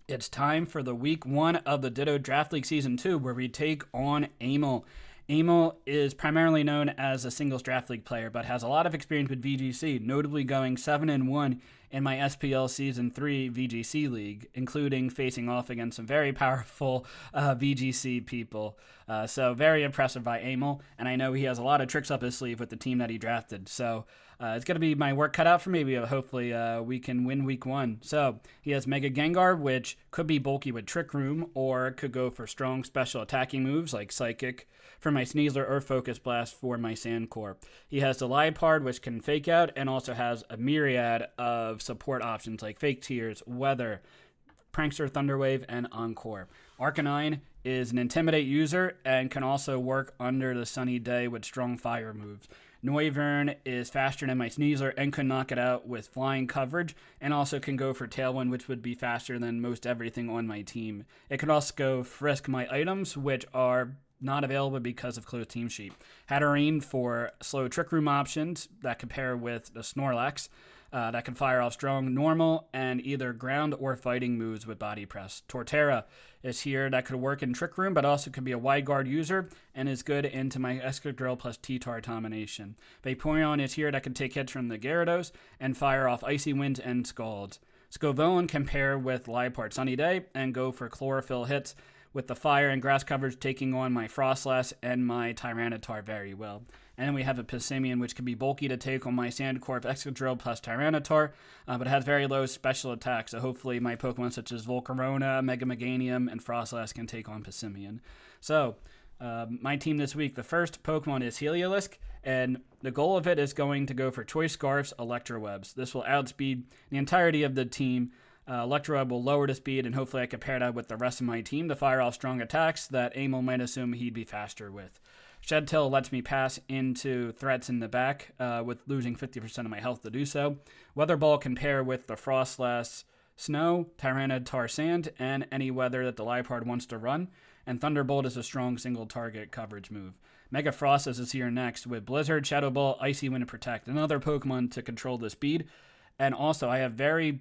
It's time for the week 1 of the Ditto Draft League Season 2, where we take on Aimel. Aimel is primarily known as a singles draft league player, but has a lot of experience with VGC, notably going 7-1 in my SPL Season 3 VGC league, including facing off against some very powerful VGC people. So very impressive by Aimel, and I know he has a lot of tricks up his sleeve with the team that he drafted. So it's going to be my work cut out for me, but hopefully we can win week 1. So he has Mega Gengar, which could be bulky with Trick Room, or could go for strong special attacking moves like Psychic for my Sneasler or Focus Blast for my Sandcore. He has the Liepard, which can fake out, and also has a myriad of support options like Fake Tears, Weather, Prankster, Thunderwave, and Encore. Arcanine is an Intimidate user and can also work under the sunny day with strong fire moves. Noivern is faster than my Sneasler and can knock it out with flying coverage, and also can go for Tailwind, which would be faster than most everything on my team. It can also go frisk my items, which are not available because of closed team sheet. Hatterene for slow Trick Room options that compare with the Snorlax. That can fire off strong, normal, and either ground or fighting moves with Body Press. Torterra is here that could work in Trick Room, but also could be a wide guard user and is good into my Excadrill plus T-Tar combination. Vaporeon is here that can take hits from the Gyarados and fire off Icy Winds and Scalds. Scovillain can pair with Liepard Sunny Day and go for Chlorophyll hits, with the fire and grass coverage taking on my Frostlass and my Tyranitar very well. And then we have a Pissimian, which can be bulky to take on my Sandcorp Excadrill plus Tyranitar, but has very low special attack, so hopefully my Pokemon such as Volcarona, Mega Meganium, and Frostlass can take on Pissimian. So, my team this week, the first Pokemon is Heliolisk, and the goal of it is going to go for Choice Scarfs, Electrowebs. This will outspeed the entirety of the team. Electroweb will lower the speed, and hopefully I can pair that with the rest of my team to fire off strong attacks that Aimel might assume he'd be faster with. Shed Tail lets me pass into threats in the back, with losing 50% of my health to do so. Weather Ball can pair with the Frostlass Snow, Tyranitar Sand, and any weather that the Liepard wants to run. And Thunderbolt is a strong single target coverage move. Mega Frostus is here next with Blizzard, Shadow Ball, Icy Wind, and Protect, another Pokemon to control the speed. And also, I have very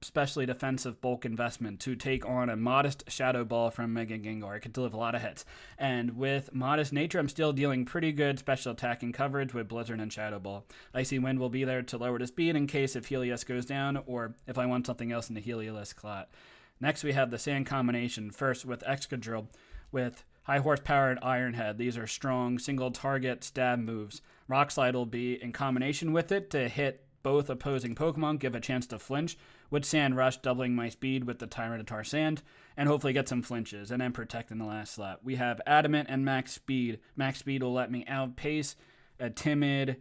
especially defensive bulk investment to take on a modest Shadow Ball from Mega Gengar. It can deliver a lot of hits. And with modest nature, I'm still dealing pretty good special attacking coverage with Blizzard and Shadow Ball. Icy Wind will be there to lower the speed in case if Helios goes down, or if I want something else in the Heliolisk slot. Next, we have the Sand combination, first with Excadrill, with high horsepower and Iron Head. These are strong single target stab moves. Rock Slide will be in combination with it to hit both opposing Pokemon, give a chance to flinch, with Sand Rush doubling my speed with the Tyranitar Sand, and hopefully get some flinches, and then Protect in the last slot. We have Adamant and Max Speed. Max Speed will let me outpace a timid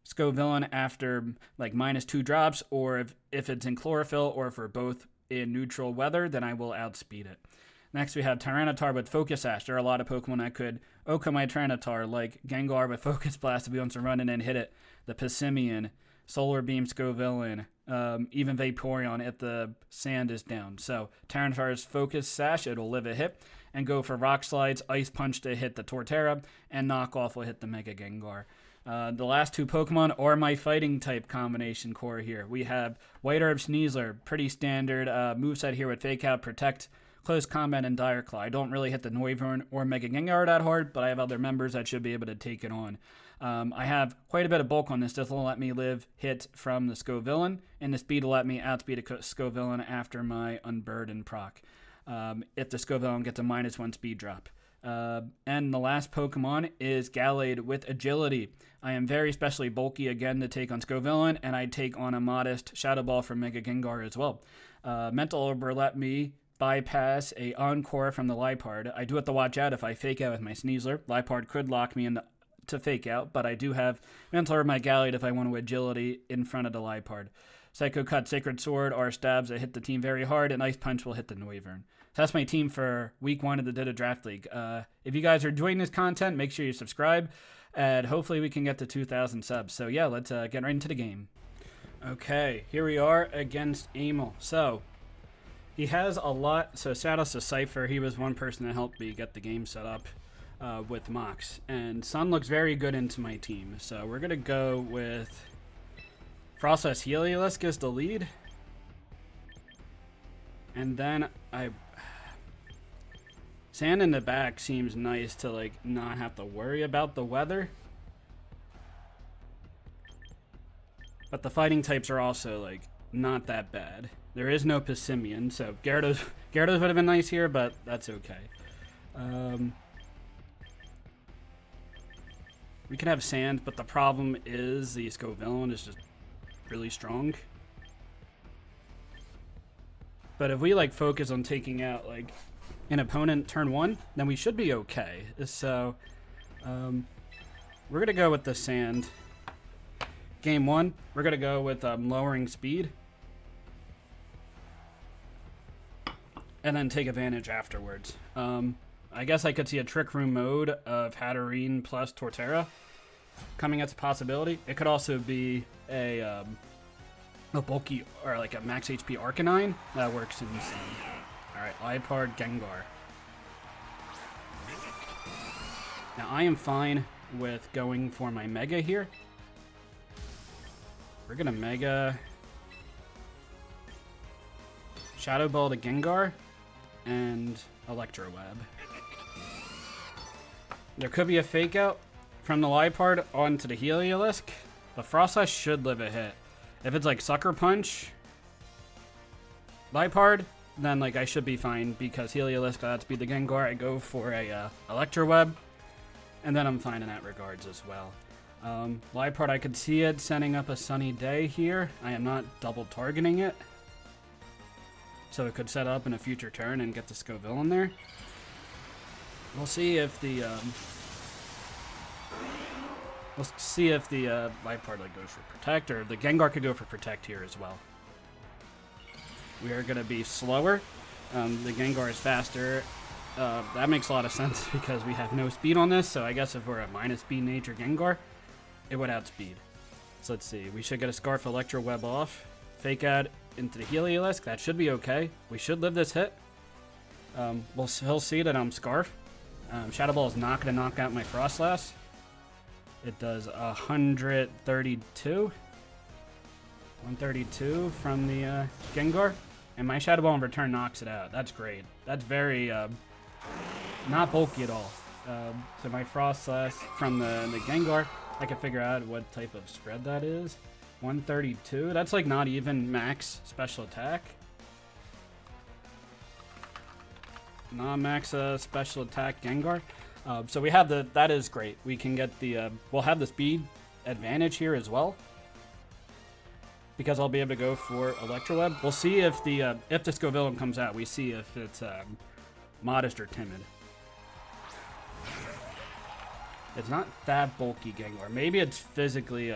Scovillain after like -2 drops, or if it's in Chlorophyll, or if we're both in neutral weather, then I will outspeed it. Next, we have Tyranitar with Focus Sash. There are a lot of Pokemon that could Oko my Tyranitar, like Gengar with Focus Blast if he wants to run in and hit it. The Pissimian, Solar Beam Scovillain, even Vaporeon if the sand is down. So Tyranitar's Focus Sash, it'll live a hit, and go for Rock Slides, Ice Punch to hit the Torterra, and Knock Off will hit the Mega Gengar. The last two Pokemon are my fighting type combination core here. We have White Herb Sneasler, pretty standard moveset here with Fake Out, Protect, Close Combat, and Dire Claw. I don't really hit the Noivern or Mega Gengar that hard, but I have other members that should be able to take it on. I have quite a bit of bulk on this. This will let me live hit from the Scovillain, and the speed will let me outspeed a Scovillain after my Unburden proc, if the Scovillain gets a -1 speed drop. And the last Pokemon is Gallade with Agility. I am very specially bulky again to take on Scovillain, and I take on a modest Shadow Ball from Mega Gengar as well. Mental Orb will let me bypass a Encore from the Liepard. I do have to watch out if I fake out with my Sneasler. Liepard could lock me into to fake out, but I do have Mental Orb my Gallade if I want to Agility in front of the Liepard. Psycho Cut, Sacred Sword are stabs that hit the team very hard, and Ice Punch will hit the Noivern. So that's my team for week 1 of the Ditto Draft League. If you guys are enjoying this content, make sure you subscribe, and hopefully we can get to 2,000 subs. So yeah, let's get right into the game. Okay, here we are against Aimel. So he has a lot. So shout out to Cypher. He was one person that helped me get the game set up with Mox. And Sun looks very good into my team. So we're going to go with Frostlass Heliolisk as the lead. And then Sand in the back seems nice to like not have to worry about the weather. But the fighting types are also like not that bad. There is no Passimian, so Gyarados would have been nice here, but that's okay. We could have Sand, but the problem is the Scovillain is just really strong. But if we like focus on taking out like an opponent turn 1, then we should be okay. So we're gonna go with the Sand. Game 1, we're gonna go with lowering speed, and then take advantage afterwards. I guess I could see a Trick Room mode of Hatterene plus Torterra coming as a possibility. It could also be a bulky or like a max HP Arcanine. That works insane. Alright, Liepard, Gengar. Now I am fine with going for my Mega here. We're gonna Mega Shadow Ball to Gengar and Electro Web. There could be a Fake Out from the Liepard onto the Heliolisk. The Frostlash should live a hit. If it's like Sucker Punch Liepard, then like I should be fine because Heliolisk outspeed the Gengar. I go for a Electro Web, and then I'm fine in that regards as well. Liepard, I could see it setting up a Sunny Day here. I am not double targeting it, so it could set up in a future turn and get the Scovillain there. We'll see if the Liepard like goes for Protect, or the Gengar could go for Protect here as well. We are gonna be slower. The Gengar is faster. That makes a lot of sense because we have no speed on this. So I guess if we're a minus speed nature Gengar, it would outspeed. So let's see. We should get a Scarf Electro Web off. Fake Out into the Heliolisk. That should be okay. We should live this hit. He'll see that I'm Scarf. Shadow Ball is not going to knock out my Frostlass. It does 132. 132 from the Gengar. And my Shadow Ball in return knocks it out. That's great. That's very not bulky at all. So my Frostlass from the Gengar, I can figure out what type of spread that is. 132. That's like not even max special attack. Non-max special attack Gengar. So we have that is great. We can get the, we'll have the speed advantage here as well, because I'll be able to go for Electro Web. We'll see if the Scovillain comes out. We see if it's modest or timid. It's not that bulky Gengar. Maybe it's physically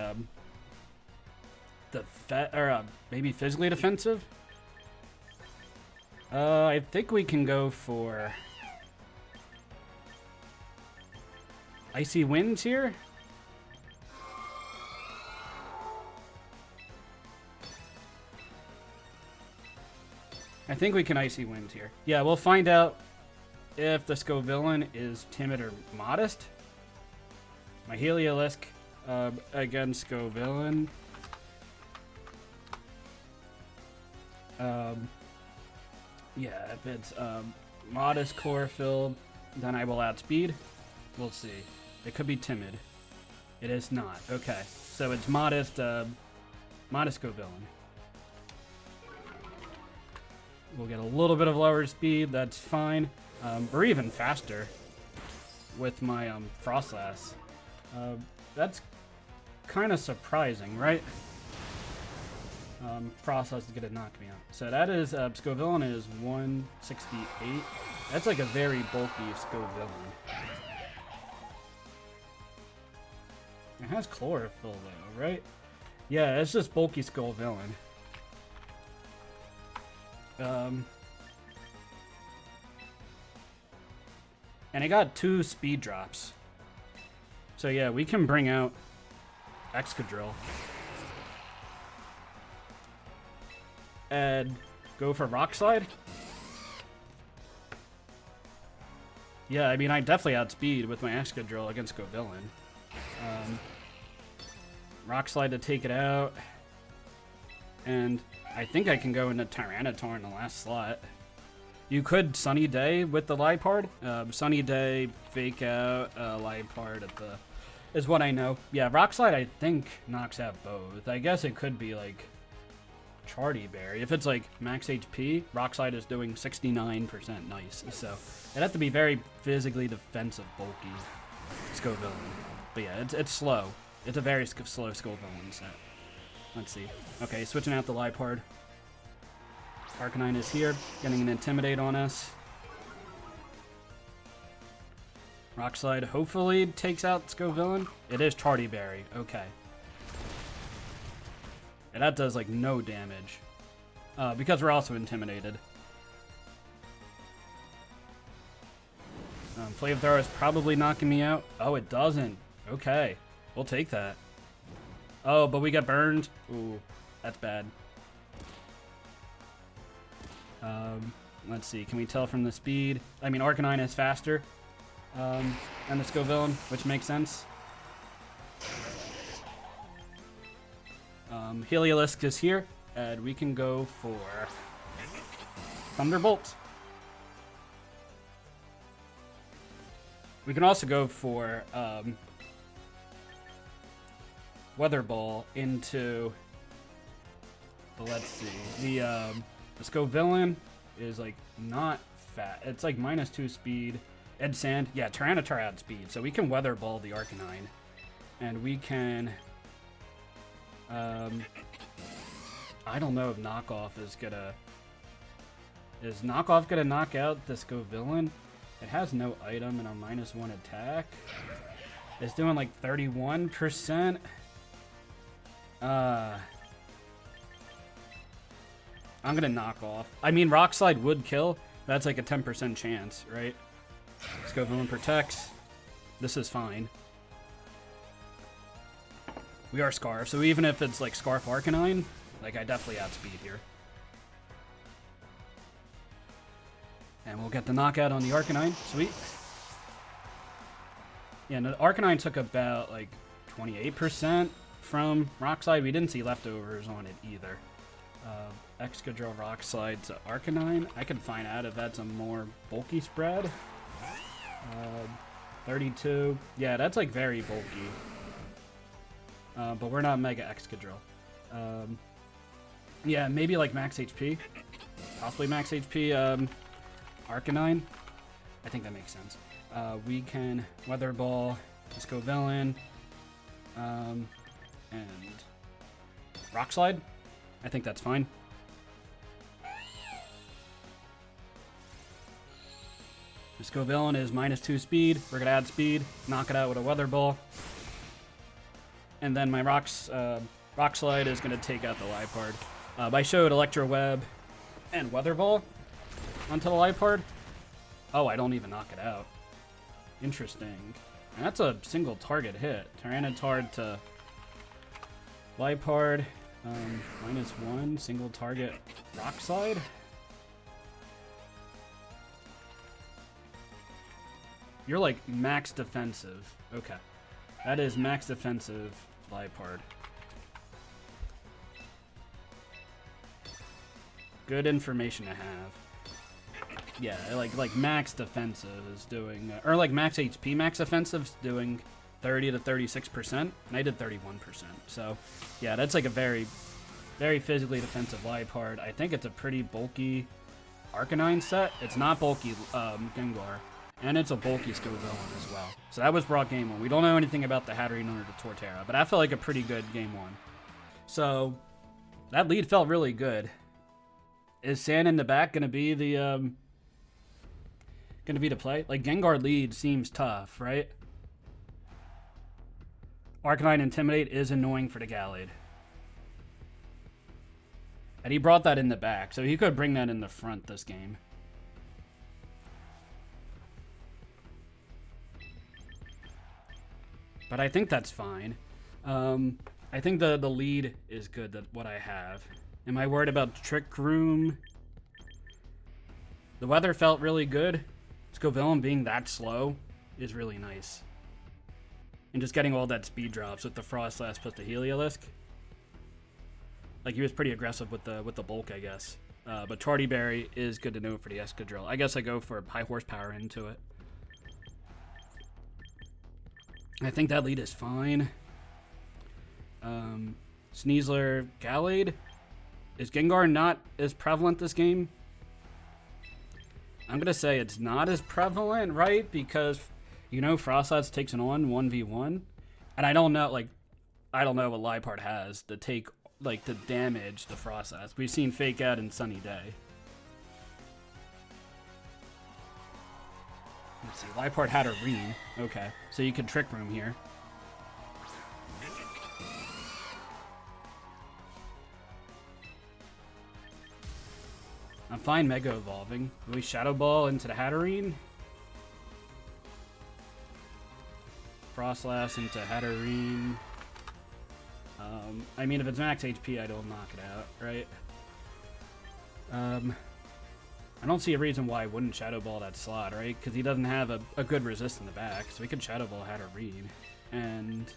maybe physically defensive. I think we can go for Icy Winds here. I think we can Icy Winds here. Yeah, we'll find out if the Scovillain is timid or modest. My Heliolisk against Scovillain. Yeah, if it's modest Chlorophyll, then I will outspeed. We'll see. It could be timid. It is not. Okay, so it's modest, modest Scovillain. We'll get a little bit of lower speed. That's fine. Or even faster with my Frostlass. That's kind of surprising, right? Frostlass is gonna knock me out. So that is Scovillain is 168. That's like a very bulky Scovillain. It has Chlorophyll though, right? Yeah, it's just bulky Scovillain. And it got 2 speed drops. So yeah, we can bring out Excadrill. And go for Rock Slide. Yeah, I mean, I definitely outspeed with my Excadrill against Scovillain. Rock Slide to take it out. and I think I can go into Tyranitar in the last slot. You could Sunny Day with the Liepard. Sunny Day, Fake Out, Liepard at the... is what I know. Yeah, Rock Slide I think knocks out both. I guess it could be like Chardy Berry. If it's like max HP, Rock Slide is doing 69% nice. So it'd have to be very physically defensive, bulky Scovillain. But yeah, it's slow. It's a very slow Scovillain set. Let's see. Okay, switching out the Liepard. Arcanine is here, getting an Intimidate on us. Rock Slide hopefully takes out Scovillain. It is Chardy Berry. Okay. And that does like no damage. Because we're also intimidated. Flamethrower is probably knocking me out. Oh, it doesn't. Okay. We'll take that. Oh, but we got burned. Ooh, that's bad. Let's see. Can we tell from the speed? I mean, Arcanine is faster than the Scovillain, which makes sense. Heliolisk is here, and we can go for Thunderbolt. We can also go for Weather Ball into the, let's see, the Scovillain is like not fat. It's like -2 speed. Ed Sand, yeah, Tyranitar adds speed, so we can Weather Ball the Arcanine, and we can. I don't know if Knockoff is gonna. Is Knockoff gonna knock out the Scovillain? It has no item and a -1 attack. It's doing like 31%. I'm gonna knock off. I mean, Rock Slide would kill. That's like a 10% chance, right? Scovillain protects. This is fine. We are Scarf, so even if it's like Scarf Arcanine, like I definitely outspeed here. And we'll get the knockout on the Arcanine. Sweet. Yeah, no, Arcanine took about like 28% from Rock Slide. We didn't see leftovers on it either. Excadrill Rock Slide to Arcanine. I can find out if that's a more bulky spread. 32. Yeah, that's like very bulky. But we're not Mega Excadrill. Yeah, maybe like max HP. Possibly max HP Arcanine. I think that makes sense. We can Weather Ball Scovillain. And Rock Slide. I think that's fine. The Scovillain is -2 speed. We're going to add speed, knock it out with a Weather Ball. And then my Rock Slide is going to take out the Liepard. I showed Electro Web and Weather Ball onto the Liepard. Oh, I don't even knock it out. Interesting. And that's a single target hit. Tyranitar to Liepard. -1, single target Rock Slide. You're like max defensive. Okay. That is max defensive Liepard. Good information to have. Yeah, like max defensive is doing, or like max HP max offensive is doing 30 to 36%, and I did 31%. So, yeah, that's like a very, very physically defensive Liepard. I think it's a pretty bulky Arcanine set. It's not bulky Gengar, and it's a bulky Scovillain as well. So that was broad game 1. We don't know anything about the Hatterene or the Torterra, but that felt like a pretty good game 1. So that lead felt really good. Is Sand in the back gonna be the play? Like Gengar lead seems tough, right? Arcanine Intimidate is annoying for the Gallade. And he brought that in the back, so he could bring that in the front this game. But I think that's fine. I think the lead is good, that what I have. Am I worried about Trick Room? The weather felt really good. Scovillain being that slow is really nice. And just getting all that speed drops with the Frost Blast plus the Heliolisk. Like, he was pretty aggressive with the bulk, I guess. But Chardy Berry is good to know for the Escadrille. I guess I go for high horsepower into it. I think that lead is fine. Sneasler, Gallade. Is Gengar not as prevalent this game? I'm going to say it's not as prevalent, right? Because, you know, Frostlats takes an on 1v1. And I don't know, like, I don't know what Liepard has to take, like, to damage the Frostlats. We've seen Fake Out and Sunny Day. Let's see, Liepard had a Ream. Okay, so you can Trick Room here. I'm fine Mega Evolving. We Shadow Ball into the Hatterene. Frostlass into Hatterene. I mean, if it's max HP, I don't knock it out, right? I don't see a reason why I wouldn't Shadow Ball that slot, right? Because he doesn't have a good resist in the back, so we could Shadow Ball Hatterene. And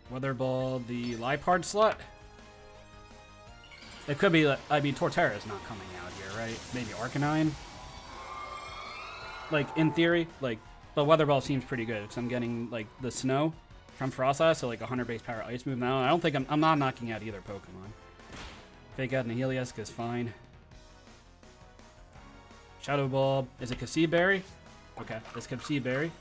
Weather Ball the Liepard slot. It could be, I mean, Torterra's not coming out here, right? Maybe Arcanine. Like, in theory, like, but Weather Ball seems pretty good because I'm getting, like, the Snow from Frostlass, so like 100 base power Ice move now. I don't think I'm not knocking out either Pokemon. Fake Out and Heliolisk is fine. Shadow Ball, is it Cassie Berry? Okay, it's Cassie Berry.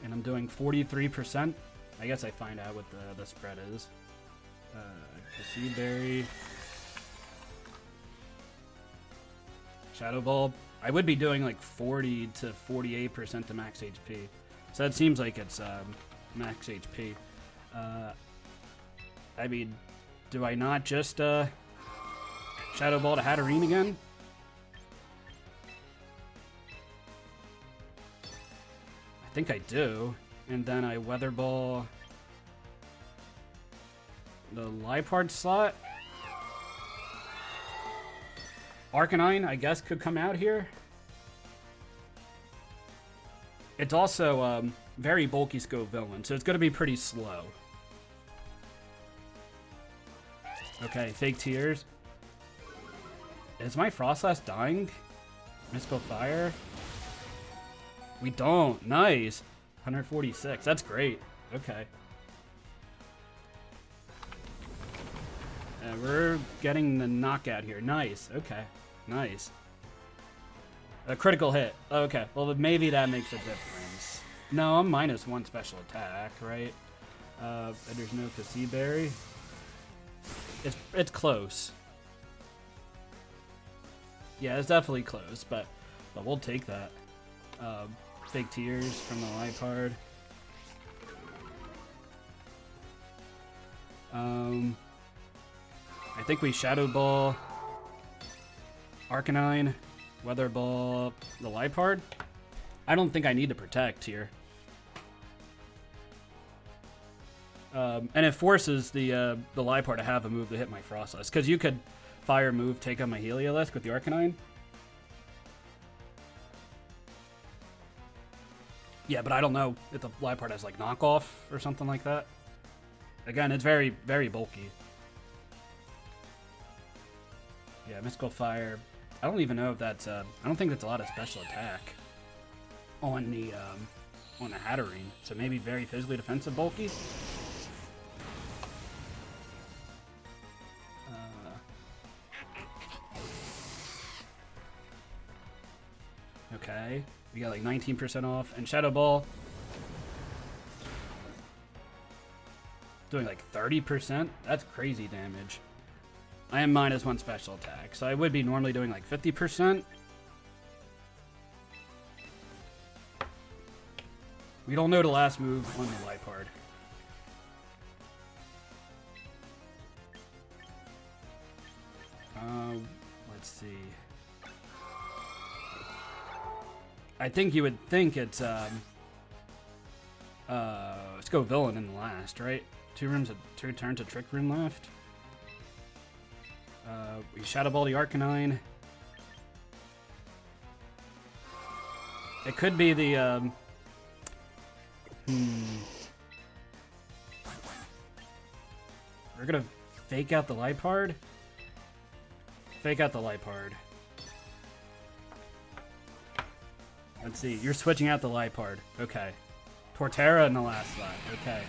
And I'm doing 43%. I guess I find out what the spread is. Cassie Berry. Shadow Ball. I would be doing like 40 to 48% to max HP. So that seems like it's max HP. I mean, do I not just Shadow Ball to Hatterene again? I think I do. And then I Weather Ball the Liepard slot. Arcanine, I guess, could come out here. It's also very bulky scope villain, so it's going to be pretty slow. Okay, Fake Tears. Is my Frostlass dying? Mystical Fire? We don't. Nice. 146. That's great. Okay. We're getting the knockout here. Nice. Okay. Nice. A critical hit. Okay. Well, maybe that makes a difference. No, I'm -1 special attack, right? And there's no Cassie Berry. It's close. Yeah, it's definitely close, but we'll take that. Fake Tears from the Liepard. I think we Shadow Ball Arcanine, Weather Ball the Liepard. I don't think I need to protect here. And it forces the Liepard to have a move to hit my Frostlass, because you could Fire move, take out my Heliolisk with the Arcanine. Yeah, but I don't know if the Liepard has like knockoff or something like that. Again, it's very, very bulky. Yeah, Mystical Fire. I don't even know if that's I don't think that's a lot of special attack on the Hatterene. So maybe very physically defensive bulky. Okay, we got like 19% off, and Shadow Ball doing like 30%. That's crazy damage. I am -1 special attack, so I would be normally doing like 50%. We don't know the last move on the Liepard. Let's see. I think you would think it's let's go Villain in the last, right? 2 turns of Trick Room left. We Shadow Ball the Arcanine. It could be the, We're gonna fake out the Liepard? Fake out the Liepard. Let's see. You're switching out the Liepard. Okay. Torterra in the last slot. Okay.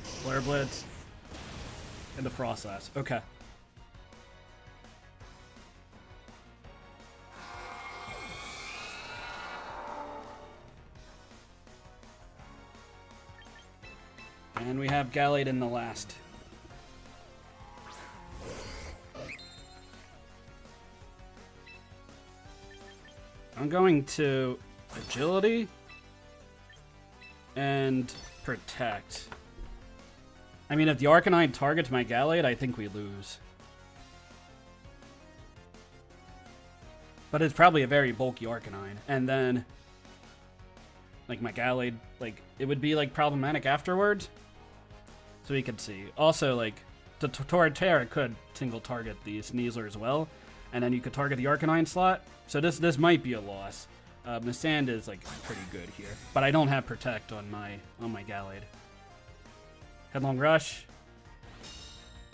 Flare Blitz. And the Frostlass. Okay. And we have Gallade in the last. I'm going to Agility and Protect. I mean, if the Arcanine targets my Gallade, I think we lose. But it's probably a very bulky Arcanine. And then, like, my Gallade, like, it would be, like, problematic afterwards. So we could see. Also, like, the Torterra could single target the Sneasler as well. And then you could target the Arcanine slot. So this might be a loss. The Sand is, like, pretty good here. But I don't have Protect on my Gallade. Headlong Rush.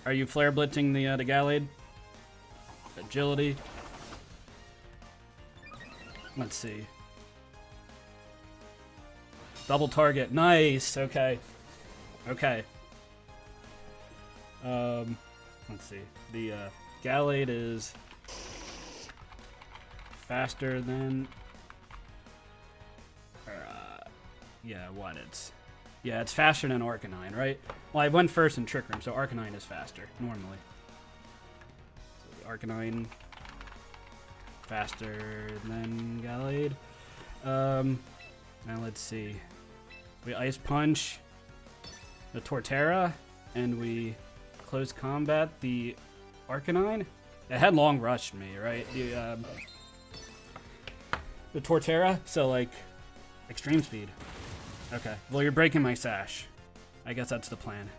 Are you Flare Blitzing the Gallade? Agility. Let's see. Double target. Nice. Okay. Okay. Let's see. The Gallade is faster than. Yeah, what it's. Yeah, it's faster than Arcanine, right? Well, I went first in Trick Room, so Arcanine is faster normally. So the Arcanine faster than Gallade. Now let's see. We Ice Punch the Torterra, and we close combat the Arcanine. It had long rushed me, right? The Torterra, so like extreme speed. Okay, well you're breaking my sash. I guess that's the plan.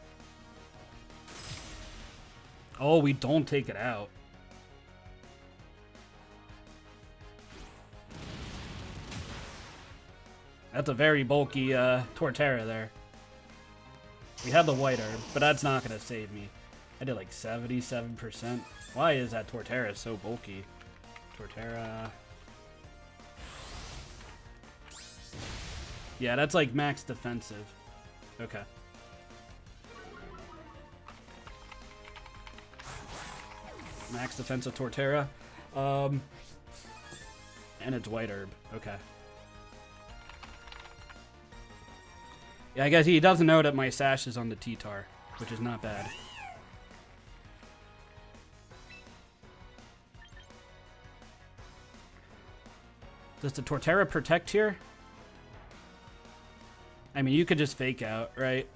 Oh, we don't take it out. That's a very bulky Torterra there. We have the White Herb, but that's not going to save me. I did like 77%. Why is that Torterra so bulky? Torterra. Yeah, that's like max defensive. Okay. Max defensive Torterra. And it's White Herb. Okay. Yeah, I guess he doesn't know that my sash is on the T-Tar, which is not bad. Does the Torterra protect here? I mean, you could just fake out, right?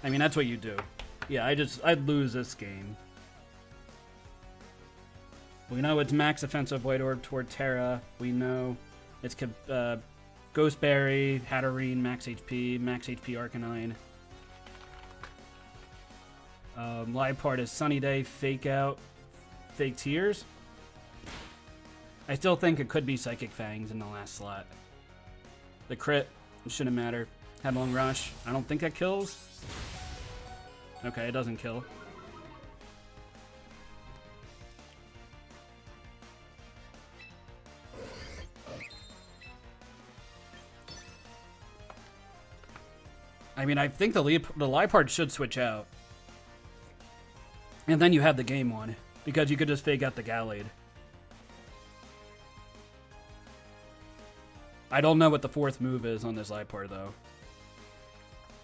I mean, that's what you do. Yeah, I'd lose this game. We know it's max offensive White Orb Torterra. We know it's Ghost Berry, Hatterene, max HP Arcanine. Liepard is Sunny Day, Fake Out, Fake Tears. I still think it could be Psychic Fangs in the last slot. The crit shouldn't matter. Headlong Rush. I don't think that kills. Okay, it doesn't kill. I mean, I think the Liepard should switch out. And then you have the game won, because you could just fake out the Gallade. I don't know what the fourth move is on this Liepard, though.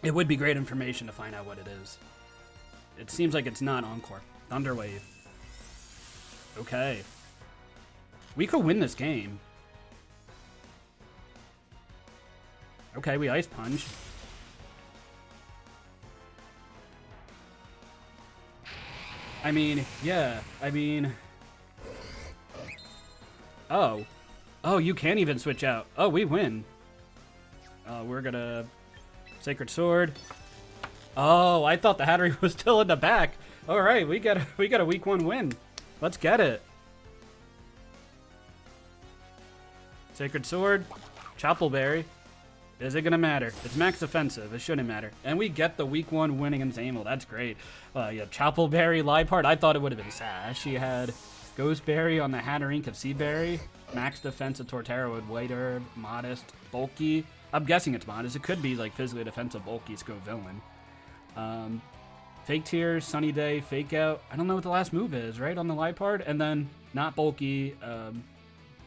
It would be great information to find out what it is. It seems like it's not Encore. Thunderwave. Okay. We could win this game. Okay, we Ice Punch. I mean, yeah, I mean... Oh. Oh, you can't even switch out. Oh, we win. We're gonna... Sacred Sword. Oh, I thought the Hattery was still in the back. All right, we got a week 1 win. Let's get it. Sacred Sword, Choppleberry. Is it going to matter? It's max offensive. It shouldn't matter. And we get the week 1 win against Aimel. That's great. Yeah, Choppleberry, Liepard. I thought it would have been Sash. She had Ghostberry on the Hatterene of Seaberry. Max defensive Torterra with White Herb, Modest, Bulky. I'm guessing it's Modest. It could be like physically defensive Bulky, Sco Villain. Fake Tears, Sunny Day, Fake Out. I don't know what the last move is, right? On the Liepard. And then not Bulky,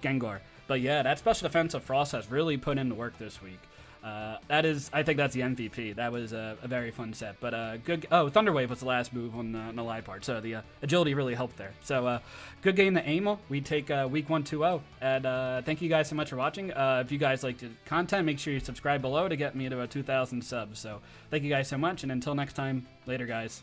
Gengar. But yeah, that special defensive Frost has really put in the work this week. I think that's the MVP. That was a very fun set. But good. Oh, Thunderwave was the last move on the Liepard, so the agility really helped there. So good game to Aimel. We take week 1 2-0. And thank you guys so much for watching. If you guys like the content, make sure you subscribe below to get me to 2,000 subs. So thank you guys so much, and until next time, later, guys.